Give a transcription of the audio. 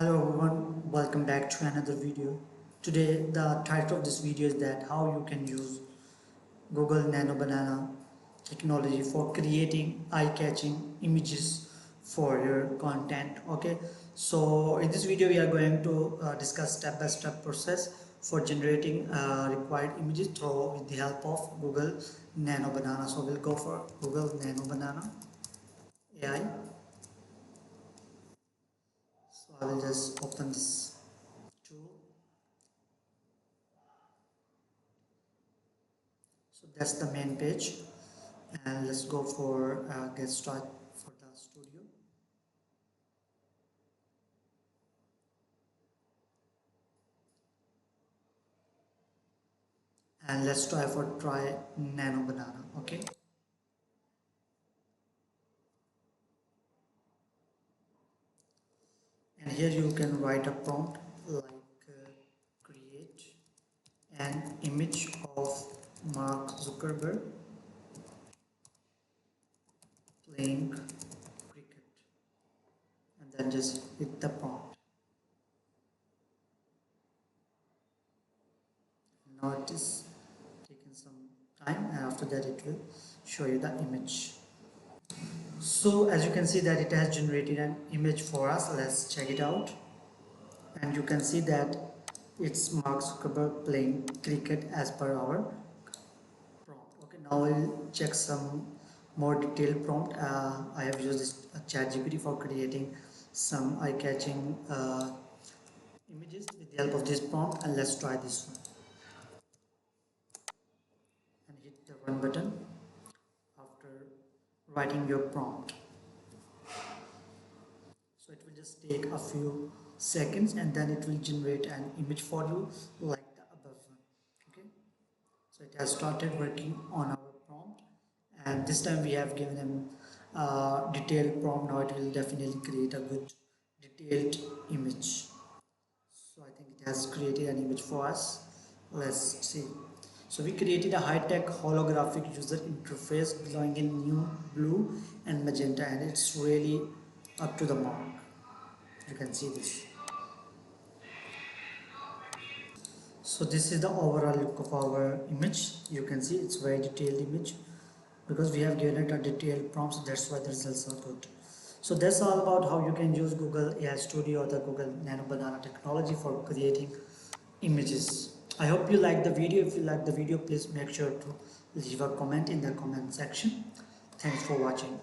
Hello everyone, welcome back to another video. Today the title of this video is that how you can use Google Nano Banana technology for creating eye-catching images for your content. Okay, so in this video we are going to discuss step-by-step process for generating required images through with the help of Google Nano Banana. So we'll go for Google Nano Banana AI. So I will just open this tool. So that's the main page, and let's go for get started for the studio. And let's try Nano Banana. Okay, and here you can write a prompt like create an image of Mark Zuckerberg playing cricket, and then just hit the prompt. Now it is taking some time, and after that it will show you the image. So as you can see that it has generated an image for us. Let's check it out, and you can see that it's Mark Zuckerberg playing cricket as per our prompt. Okay, now we'll check some more detailed prompt. I have used this ChatGPT for creating some eye-catching images with the help of this prompt, and let's try this one and hit the run button after writing your prompt. So it will just take a few seconds and then it will generate an image for you like the above one. Okay, so it has started working on our prompt, and this time we have given them detailed prompt. Now it will definitely create a good detailed image. So I think it has created an image for us. Let's see. So we created a high-tech holographic user interface glowing in new, blue and magenta, and it's really up to the mark. You can see this. So this is the overall look of our image. You can see it's very detailed image because we have given it a detailed prompt, so that's why the results are good. So that's all about how you can use Google AI Studio or the Google Nano Banana technology for creating images. I hope you like the video. If you like the video, please make sure to leave a comment in the comment section. Thanks for watching.